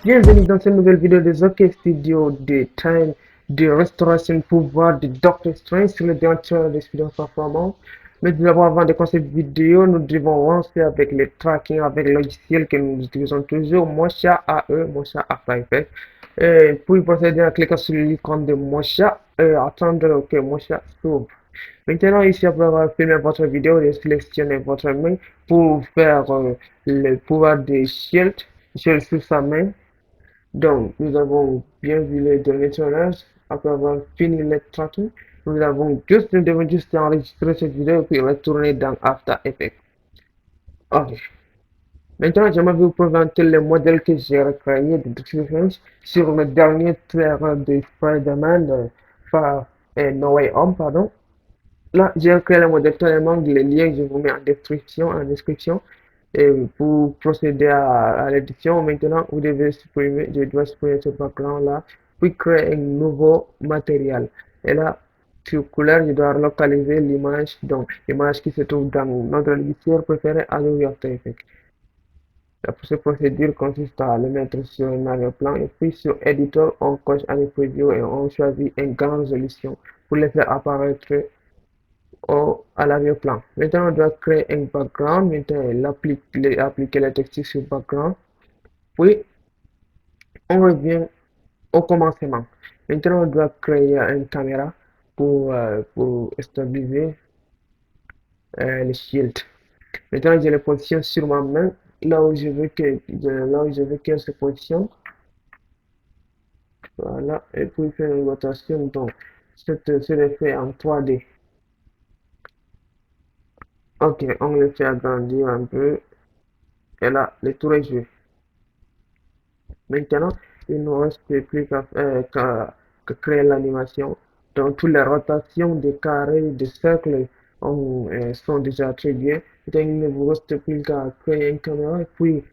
Bienvenue dans cette nouvelle vidéo des OK Studio de Time de restauration pouvoir de Doctor Strange sur le directeur d'expérience performance. Mais d'abord, avant de commencer cette vidéo, nous devons lancer avec le tracking, avec le logiciel que nous utilisons toujours, Mocha AE, Mocha After Effects. Et pour procéder en cliquant sur l'icône de Mocha, attendre que Mocha s'ouvre. Maintenant, ici, après avoir filmé votre vidéo, de sélectionner votre main pour faire le pouvoir de Shield, Shield sur sa main. Donc, nous avons bien vu les derniers tournages. Après avoir fini le tracking, nous devons juste enregistrer cette vidéo puis la tourner dans After Effects. Ok. Maintenant, j'aimerais vous présenter le modèle que j'ai recréé de Doctor Strange sur le dernier trailer de Spider-Man par No Way Home, pardon. Là, j'ai créé le modèle totalement, les liens, je vous mets en description. Et pour procéder à l'édition, maintenant, vous devez supprimer, je dois supprimer ce background-là, puis créer un nouveau matériel. Et là, sur couleur, je dois localiser l'image, donc l'image qui se trouve dans notre logiciel préféré, Adobe After Effects. Cette procédure consiste à le mettre sur un arrière-plan et puis sur Editor, on coche Any Preview et on choisit une grande résolution pour le faire apparaître à l'arrière-plan. Maintenant, on doit créer un background. Maintenant, appliquer la texture sur background. Puis, on revient au commencement. Maintenant, on doit créer une caméra pour stabiliser le shield. Maintenant, je le positionne sur ma main, là où je veux qu'elle se positionne. Voilà, et puis faire une rotation. Donc, c'est le fait en 3D. Ok, on le fait agrandir un peu. Et là, le tour est joué. Maintenant, il ne nous reste plus qu'à créer l'animation. Donc, toutes les rotations des carrés, des cercles sont déjà attribuées. Donc, il ne vous reste plus qu'à créer une caméra et puis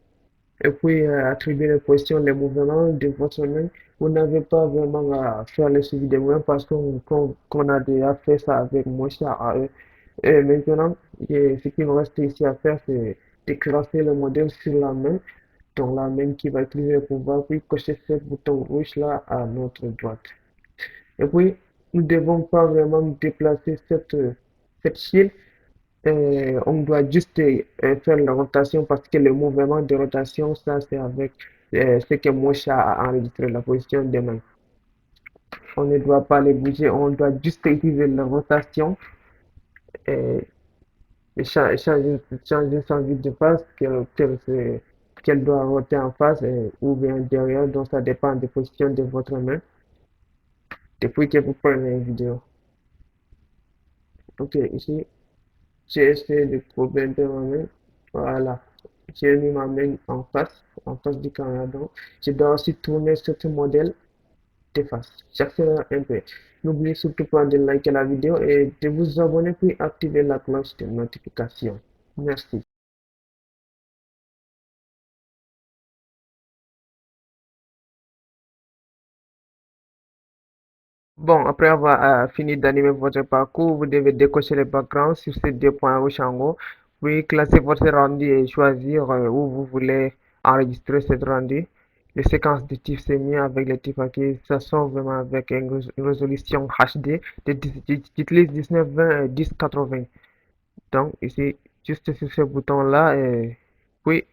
attribuer les positions, les mouvements de votre main. Vous n'avez pas vraiment à faire le suivi des mouvements parce qu'on a déjà fait ça avec Mocha AE. Et maintenant, ce qu'il nous reste ici à faire, c'est de classer le modèle sur la main, dans la main qui va utiliser le pouvoir, puis cocher ce bouton rouge là à notre droite. Et puis, nous ne devons pas vraiment déplacer cette shield. On doit juste faire la rotation parce que le mouvement de rotation, ça c'est avec ce que Mocha a enregistré, la position des mains. On ne doit pas les bouger, on doit juste utiliser la rotation et, changer son vide de face, qu'elle doit roter en face ou bien derrière, donc ça dépend des positions de votre main depuis que vous prenez une vidéo. Ok, ici, j'ai essayé de courber un peu ma main. Voilà, j'ai mis ma main en face du caméra. Donc, je dois aussi tourner ce modèle de face. J'accélère un peu. N'oubliez surtout pas de liker la vidéo et de vous abonner puis activer la cloche de notification. Merci. Bon, après avoir fini d'animer votre parcours, vous devez décocher le background sur ces deux points rouges en haut, puis classer votre rendu et choisir où vous voulez enregistrer cette rendu. Les séquences de type c'est mieux avec les types acquis, ça sort vraiment avec une résolution HD. J'utilise 1920 et 1080. Donc ici, juste sur ce bouton-là, et puis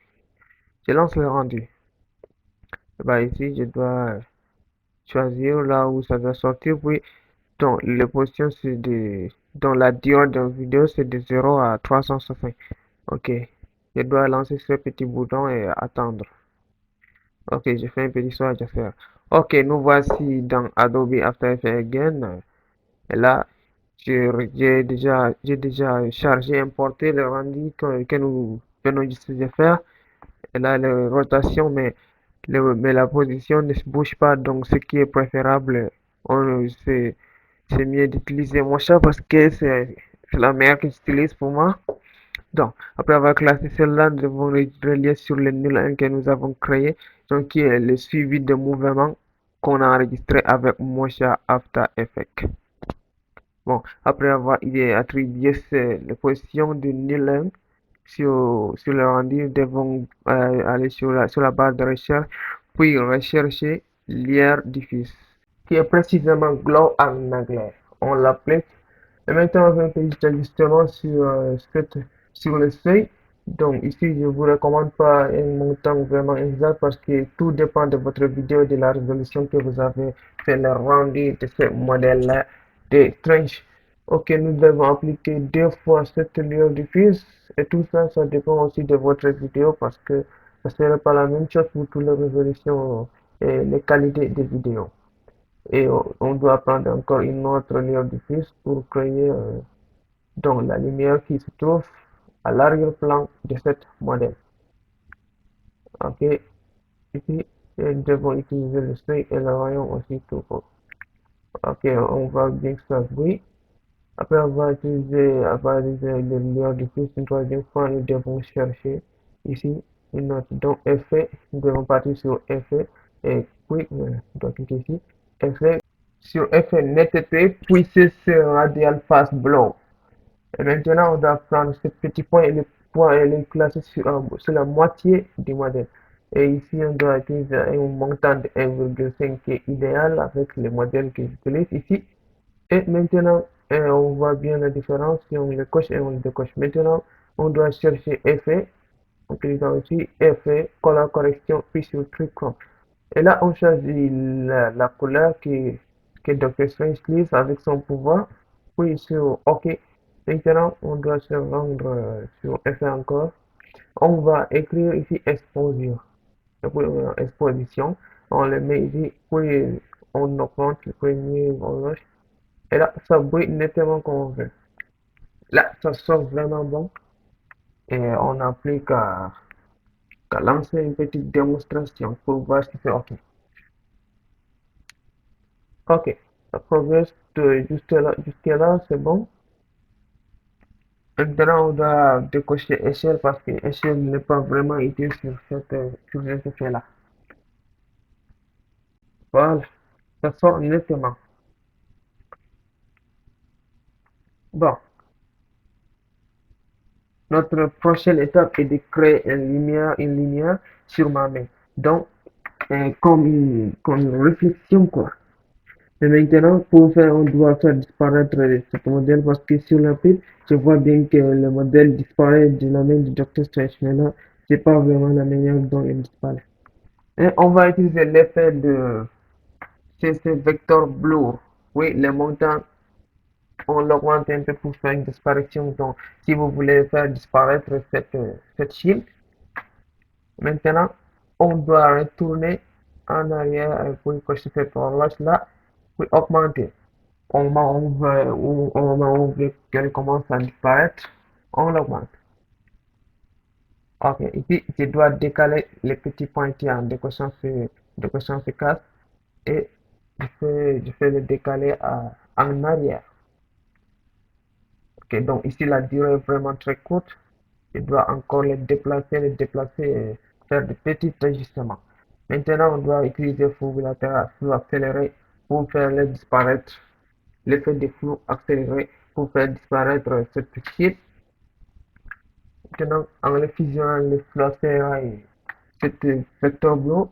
je lance le rendu. Bah, ici, je dois choisir là où ça doit sortir, puis donc, les positions, dans la durée de la vidéo, c'est de 0 à 360. Ok. Je dois lancer ce petit bouton et attendre. Ok, j'ai fait un petit saut à faire. Ok, nous voici dans Adobe After Effects Again. Et là, j'ai déjà chargé, importé le rendu que nous venons juste de faire. Et là, la rotation, mais la position ne se bouge pas. Donc, ce qui est préférable, c'est mieux d'utiliser mon chat parce que c'est la meilleure que j'utilise pour moi. Donc, après avoir classé celle-là, nous devons relier sur le nul 1 que nous avons créé, donc qui est le suivi de mouvements qu'on a enregistré avec Mocha After Effects. Bon, après avoir attribué les positions du nul 1 sur le rendu, nous devons aller sur la barre de recherche puis rechercher Lier diffuse, qui est précisément glow en anglais. On l'applique. Et maintenant, on fait un petit ajustement sur le seuil. Donc ici, je vous recommande pas un montant vraiment exact parce que tout dépend de votre vidéo, de la résolution que vous avez fait le rendu de ce modèle-là de tranche. Ok, nous devons appliquer deux fois cette lueur diffuse et tout ça, ça dépend aussi de votre vidéo parce que ça ne serait pas la même chose pour toutes les résolutions et les qualités des vidéos. Et on doit prendre encore une autre lueur diffuse pour créer donc la lumière qui se trouve à l'arrière-plan de cette modèle. Ok, ici, nous devons utiliser le seuil et le rayon aussi tout court. Ok, on va bien que ça brille. Après avoir utilisé le lien de plus une troisième fois, nous devons chercher ici une note donc effet. Nous devons partir sur effet et puis, on doit cliquer ici, effet, sur effet netteté, puis c'est radial face blanc. Et maintenant, on doit prendre ce petit point et le point et le classer sur la moitié du modèle. Et ici, on doit utiliser un montant de 1,5 qui est idéal avec le modèle que j'utilise ici. Et maintenant, on voit bien la différence si on le coche et on le décoche. Maintenant, on doit chercher effet, en cliquant ici, effet, color correction, puis sur trichrome. Et là, on choisit la couleur que Dr. Strange utilise avec son pouvoir, puis sur OK. Maintenant, on doit se rendre sur effet encore. On va écrire ici exposure. Et puis, exposition. On le met ici, puis on augmente le premier horloge. Et là, ça brille nettement comme on veut. Là, ça sort vraiment bon. Et on n'a plus qu'à lancer une petite démonstration pour voir si c'est OK. OK. Ça progresse jusqu'à là, c'est bon. Maintenant, on doit décocher échelle parce que échelle n'est pas vraiment utile sur cet effet-là. Voilà. Ça sort nettement. Bon. Notre prochaine étape est de créer une lumière sur ma main. Donc, comme une réflexion, quoi. Mais maintenant, pour faire, on doit faire disparaître ce modèle parce que sur la pile, je vois bien que le modèle disparaît de la main du Dr. Strange. Maintenant, c'est pas vraiment la manière dont il disparaît. Et on va utiliser l'effet de CC Vector Blur. Oui, le montant, on l'augmente un peu pour faire une disparition. Donc, si vous voulez faire disparaître cette shield, maintenant, on doit retourner en arrière pour cocher cette horloge là, puis augmenter. Au moment où on veut qu'elle commence à disparaître, on l'augmente. Ok, ici, je dois décaler les petits pointillés en décochant ce casse et je fais le décaler en arrière. Ok, donc ici, la durée est vraiment très courte. Je dois encore les déplacer et faire de petits ajustements. Maintenant, on doit utiliser flou latéral, flou accéléré pour faire les disparaître. L'effet de flou accéléré pour faire disparaître cette petite. Maintenant, en le fusionnant le flou accéléré et cette vecteur bleu,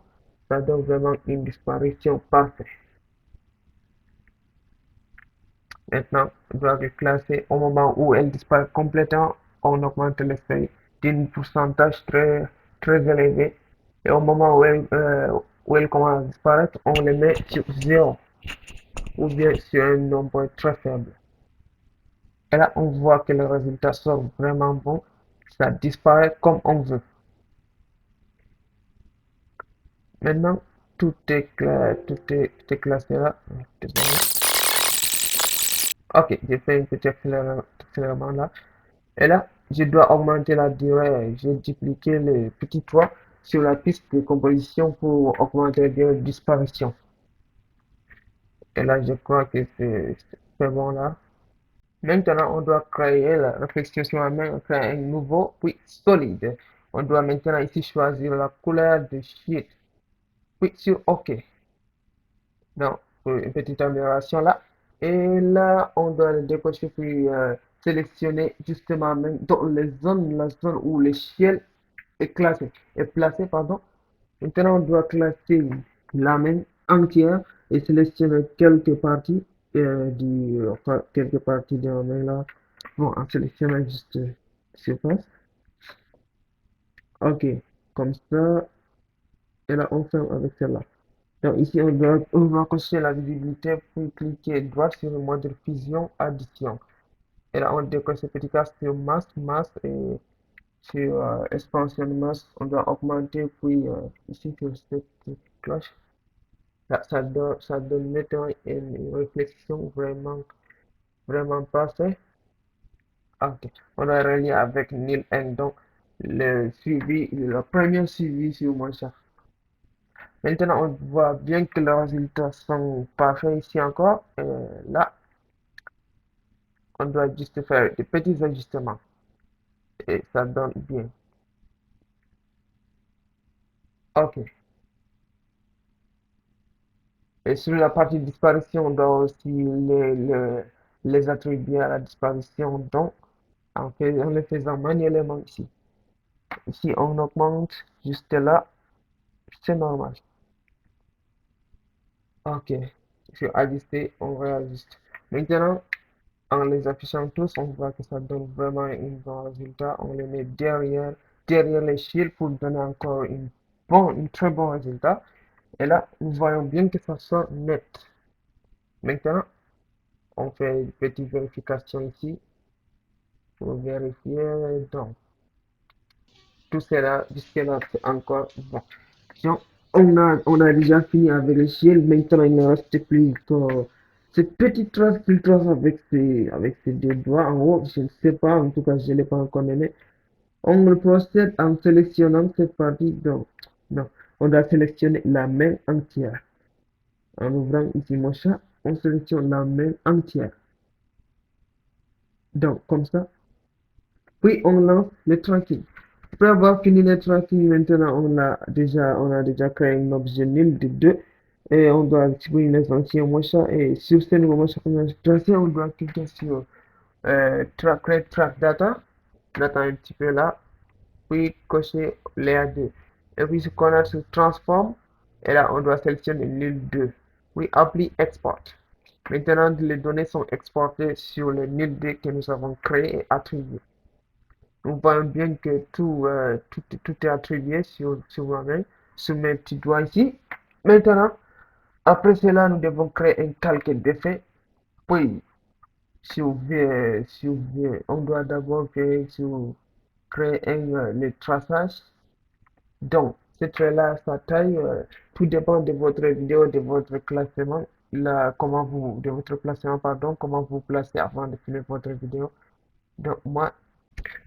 ça donne vraiment une disparition parfaite. Maintenant, on doit le classer au moment où elle disparaît complètement, on augmente l'effet d'un pourcentage très, très élevé. Et au moment où elle commence à disparaître, on le met sur 0 ou bien sur un nombre très faible. Et là, on voit que le résultat sort vraiment bon. Ça disparaît comme on veut. Maintenant, tout est classé là. Ok, j'ai fait un petit accélération là. Et là, je dois augmenter la durée. J'ai dupliqué le petit 3 sur la piste de composition pour augmenter la disparition. Et là, je crois que c'est bon là. Maintenant, on doit créer la réflexion sur la main, créer un nouveau, puis solide. On doit maintenant ici choisir la couleur de sheet, puis sur OK. Donc, une petite amélioration là. Et là, on doit le décocher puis sélectionner justement même dans la zone où le ciel est placé, pardon. Maintenant, on doit classer la main entière et sélectionner quelques parties enfin, quelques parties de la main là. Bon, en sélectionnant juste surface. Ok, comme ça, et là, on ferme avec celle-là. Donc ici, on va cocher la visibilité pour cliquer droit sur le mode fusion addition. Et là, on décoche ce petit cas sur masse et sur expansion de masse. On doit augmenter, puis ici sur cette cloche. Là, ça donne maintenant une réflexion vraiment parfaite. Ok. On va relier avec nil n, donc le suivi, le premier suivi sur mon chat. Maintenant, on voit bien que les résultats sont parfaits ici encore. Et là, on doit juste faire des petits ajustements. Et ça donne bien. Ok. Et sur la partie disparition, on doit aussi les attribuer à la disparition, donc en le faisant manuellement ici. Ici, on augmente juste là, c'est normal. Ok. Sur ajuster, on réajuste. Maintenant, en les affichant tous, on voit que ça donne vraiment un bon résultat. On les met derrière les shields pour donner encore un très bon résultat. Et là, nous voyons bien que ça sort net. Maintenant, on fait une petite vérification ici pour vérifier. Donc, tout cela, jusque-là, c'est encore bon. Donc, on a déjà fini avec les shields. Maintenant, il ne reste plus que cette petite trace filtration avec ces deux doigts en haut. Je ne sais pas, en tout cas, je ne l'ai pas encore nommé. On procède en sélectionnant cette partie. Donc, non, on doit sélectionner la main entière. En ouvrant ici mon chat, on sélectionne la main entière. Donc, comme ça. Puis, on lance le tracking. Après avoir fini le tracking, maintenant, on a déjà créé un objet nul de 2. Et on doit attribuer une extension mon chat. Et sur ce nouveau mocha qu'on a tracé, on doit cliquer sur create track data. Data un petit peu là. Puis cocher layer 2. Et puis, qu'on a sur transform. Et là, on doit sélectionner nul 2. Puis, apply export. Maintenant, les données sont exportées sur le nil 2 que nous avons créé et attribué. Nous voyons bien que tout est attribué sur moi-même, sur mes petits doigts ici. Maintenant, après cela, nous devons créer un calque d'effet. Puis, on doit d'abord créer le traçage. Donc, ce trait-là, sa taille, tout dépend de votre vidéo, de votre classement, de votre placement, pardon, comment vous placez avant de finir votre vidéo. Donc, moi,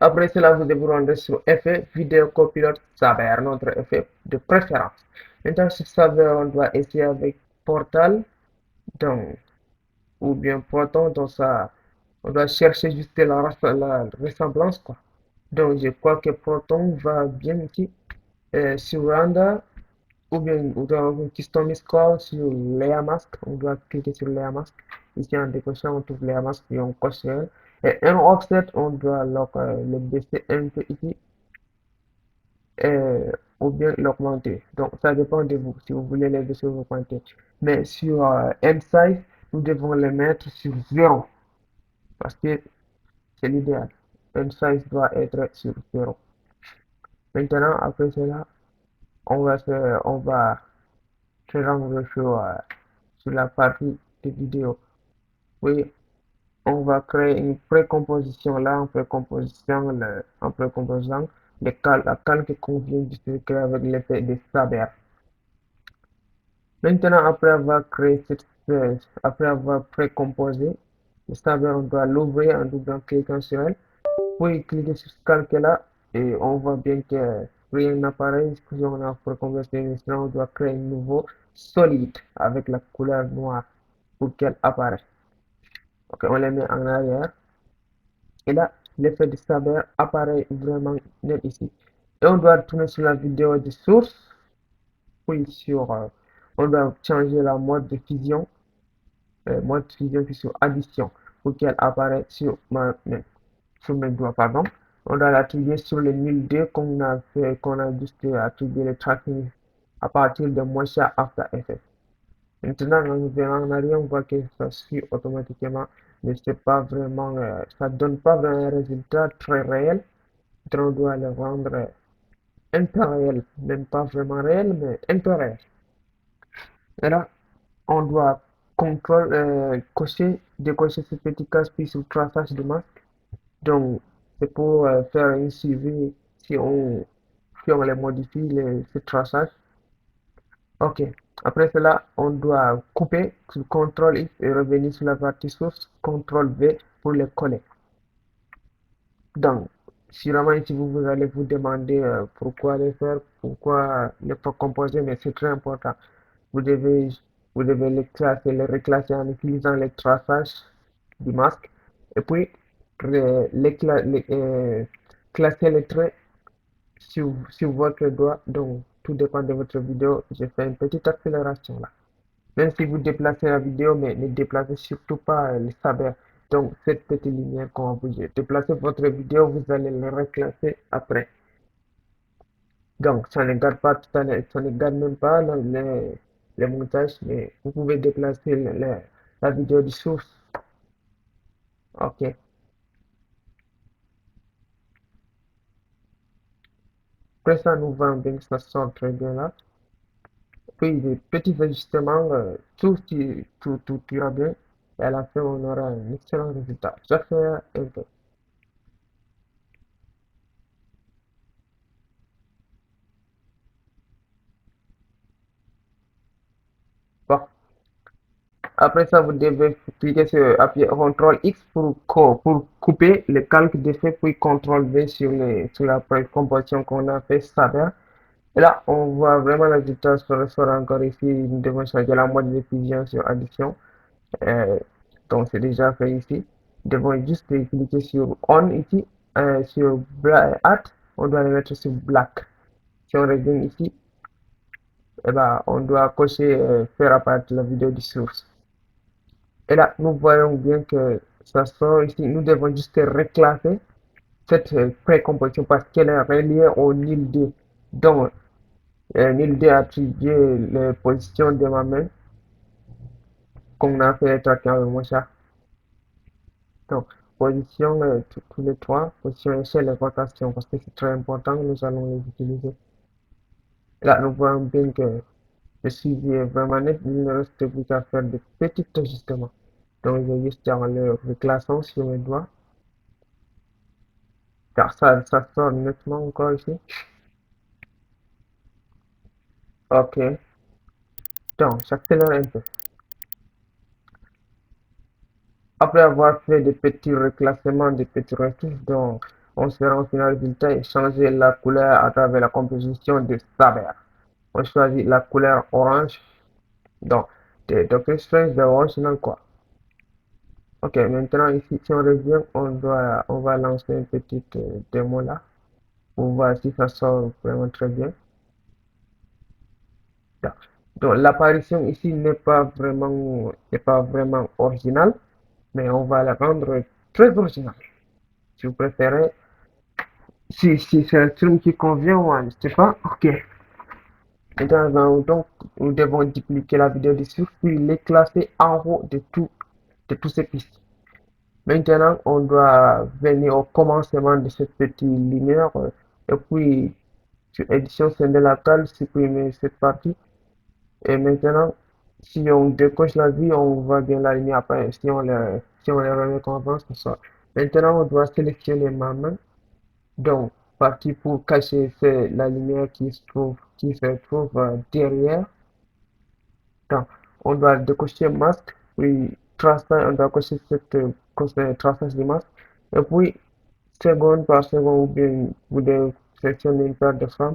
après cela, vous devez rendre sur effet, vidéo copilote, Saber, notre effet de préférence. Maintenant, sur Saber, on doit essayer avec Portal, donc, ou bien Proton, donc ça, on doit chercher juste la ressemblance, quoi. Donc, je crois que Proton va bien ici. Sur Randa, ou bien on doit customize score sur Layer Mask, on doit cliquer sur Layer Mask. Ici en décochant, on trouve Layer Mask et on coche elle. Et un offset, on doit le baisser un peu ici ou bien l'augmenter. Donc ça dépend de vous, si vous voulez les baisser ou augmenter. Mais sur M-Size, nous devons les mettre sur 0 parce que c'est l'idéal. M-Size doit être sur 0. Maintenant, après cela, on va se rendre sur la partie de vidéo. Oui, on va créer une précomposition là, en précomposant la calque qu'on vient de créer avec l'effet de Saber. Maintenant, après avoir précomposé le Saber, on doit l'ouvrir en double cliquant sur elle. Puis cliquer sur ce calque là et on voit bien que rien n'apparaît. Si on a précomposé maintenant, on doit créer un nouveau solide avec la couleur noire pour qu'elle apparaisse. Ok, on les met en arrière. Et là, l'effet de Saber apparaît vraiment net ici. Et on doit tourner sur la vidéo de source. Puis on doit changer la mode fusion puis sur addition pour qu'elle apparaisse sur mes doigts, pardon. On doit l'attribuer sur le nul 2 qu'on a juste attribué le tracking à partir de Motion After Effects. Maintenant, nous verrons en arrière, on voit que ça suit automatiquement, mais c'est pas vraiment, ça donne pas vraiment un résultat très réel. Donc, on doit le rendre un peu réel, même pas vraiment réel, mais un peu réel. Et là, on doit décocher ce petit casse-pied sur le traçage de masque. Donc, c'est pour faire un suivi si on les modifie, ce traçage. Ok. Après cela, on doit couper sur CTRL X et revenir sur la partie source, CTRL V pour les coller. Donc, sûrement ici vous allez vous demander pourquoi les faire, pourquoi les pas composer, mais c'est très important. Vous devez, vous devez les reclasser en utilisant les traçages du masque et puis classer les traits sur votre doigt. Donc, tout dépend de votre vidéo. Je fais une petite accélération là. Même si vous déplacez la vidéo, mais ne déplacez surtout pas les sabers. Donc, cette petite lumière qu'on va vous déplacer votre vidéo, vous allez le reclasser après. Donc, ça ne garde pas tout à l'heure, ça ne garde même pas les montages, mais vous pouvez déplacer la vidéo du source. Ok. Après ça, nous voyons bien que ça sort très bien là. Puis, des petits ajustements, tout ira bien. Et à la fin, on aura un excellent résultat. Ça fait un peu. Bon. Après ça, vous devez cliquer sur appuyer CTRL X pour couper le calque d'effet, puis CTRL V sur la composition qu'on a fait ça. Et là, on voit vraiment le résultat sur encore ici. Nous devons changer la mode de fusion sur addition. Euh, donc, c'est déjà fait ici. Nous devons juste cliquer sur On ici, sur Add. On doit le mettre sur Black. Si on revient ici, eh ben, on doit cocher faire apparaître la vidéo du source. Et là, nous voyons bien que ça sort ici. Nous devons juste reclasser cette précomposition parce qu'elle est reliée au nil D. Donc, nil D attribue les positions de ma main qu'on a fait traquer avec mon chat. Donc, position, tous les trois, position échelle et rotation parce que c'est très important, nous allons les utiliser. Et là, nous voyons bien que le suivi est vraiment net, il ne reste plus qu'à faire de petits ajustements. Donc, je vais juste en le reclassant sur mes doigts. Car ça sort nettement encore ici. Ok. Donc, j'accélère un peu. Après avoir fait des petits reclassements, des petits retouches, donc on se rend au final résultat et changer la couleur à travers la composition de saber. On choisit la couleur orange. Donc, de Doctor Strange de original quoi. Ok, maintenant ici, si on revient, on va lancer une petite démo là. On voit si ça sort vraiment très bien. Donc, l'apparition ici n'est pas vraiment originale, mais on va la rendre très originale. Si vous préférez, si c'est un film qui convient, ouais, je sais pas, ok. Maintenant, donc, nous devons dupliquer la vidéo dessus, puis les classer en haut de toutes ces pistes. Maintenant, on doit venir au commencement de cette petite lumière, et puis, sur édition latérale, supprimer cette partie. Et maintenant, si on décoche la vue, on voit bien la lumière après. Si on les remet comme avant, c'est ça. Maintenant, on doit sélectionner ma main. Donc, partie pour cacher la lumière qui se trouve derrière. Donc, on doit décocher masque, puis traçage, on doit cocher traçage du masque. Et puis, seconde par seconde, ou bien vous devez sélectionner une paire de frames,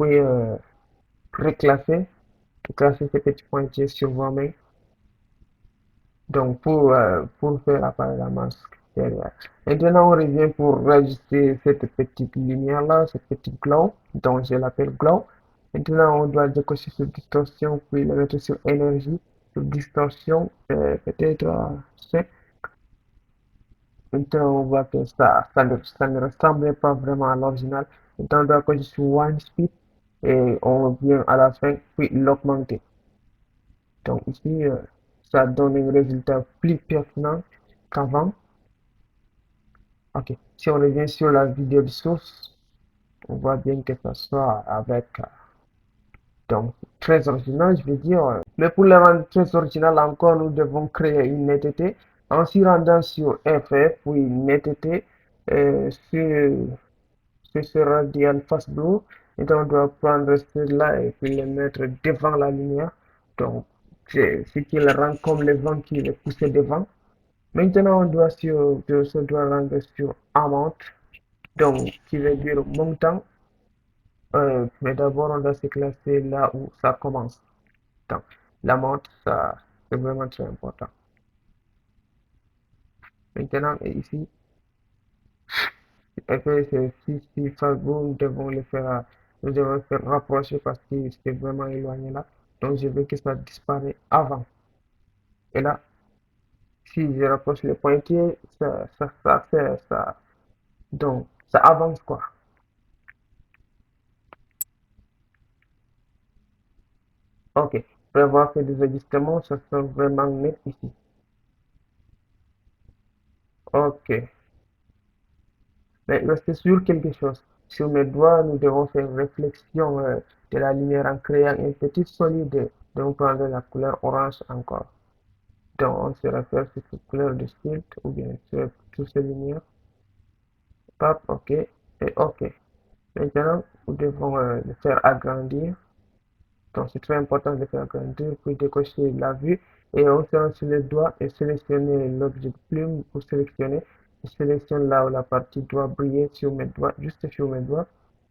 puis reclasser ces petits pointillés sur vos mains. Donc, pour faire apparaître la masque derrière. Maintenant, on revient pour rajouter cette petite lumière-là, cette petite glow, donc je l'appelle glow. Maintenant, on doit décocher sur distorsion, puis le mettre sur énergie, sur distorsion, peut-être 5. Maintenant, on voit que ça ne ressemble pas vraiment à l'original. Maintenant, on doit cocher sur one speed et on vient à la fin, puis l'augmenter. Donc ici, ça donne un résultat plus pertinent qu'avant. Ok, si on revient sur la vidéo de source, on voit bien que ça soit avec, donc, très original, je veux dire. Mais pour le rendre très original encore, nous devons créer une entité en s'y rendant sur FF, puis une entité sur ce radial face blue. Et donc, on doit prendre cela et puis le mettre devant la lumière. Donc, c'est ce qui le rend comme le vent qui le pousse devant. Maintenant, on se doit rendre sur amount, donc qui veut dire montant. Mais d'abord, on doit se classer là où ça commence. Donc, l'amount, ça, c'est vraiment très important. Maintenant, ici, si Facebook, nous devons faire rapprocher parce que c'est vraiment éloigné là. Donc, je veux que ça disparaisse avant. Et là, si je rapproche le pointier, ça fait ça. Donc, ça avance quoi. Ok. Pour avoir fait des ajustements, ça sent vraiment net ici. Ok. Mais restez sur quelque chose. Sur mes doigts, nous devons faire réflexion de la lumière en créant une petite solide. Donc, prendre la couleur orange encore. Donc, on se réfère sur cette couleur de style ou bien sur toutes ces lumières. Hop, ok. Et ok. Maintenant, nous devons le faire agrandir. Donc, c'est très important de faire agrandir, puis décocher la vue. Et on se rend sur les doigts et sélectionner l'objet de plume pour sélectionner. Je sélectionne là où la partie doit briller sur mes doigts, juste sur mes doigts.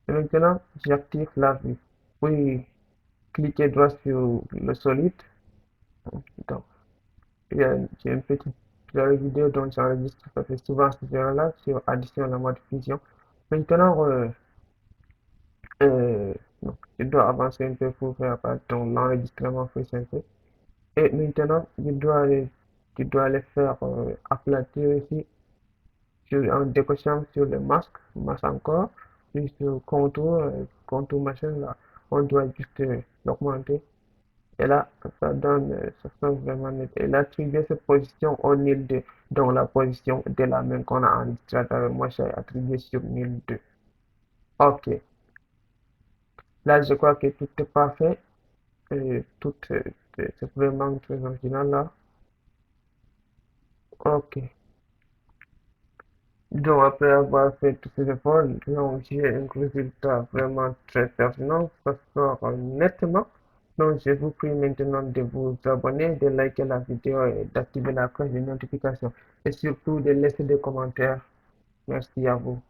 Et maintenant, j'active la vue. Puis, cliquez droit sur le solide. Donc, j'ai une petite vidéo dont j'enregistre, ça fait souvent ce là sur addition à la mode fusion. Maintenant, donc, je dois avancer un peu pour faire l'enregistrement fait un peu. Et maintenant, je dois les faire aplatir ici en décochant sur le masque encore, puis sur contour, contour machin là, on doit juste l'augmenter. Et là, ça sonne vraiment net. Et là, attribuer cette position au nil 2, donc la position de la main qu'on a enregistrée à travers moi, j'ai attribué sur nil 2. Ok, là, je crois que tout est parfait. Tout c'est vraiment très original là. Ok. Donc, après avoir fait tous ces efforts, donc j'ai un résultat vraiment très pertinent. Ça sort nettement. Donc, je vous prie maintenant de vous abonner, de liker la vidéo et d'activer la cloche de notification. Et surtout de laisser des commentaires. Merci à vous.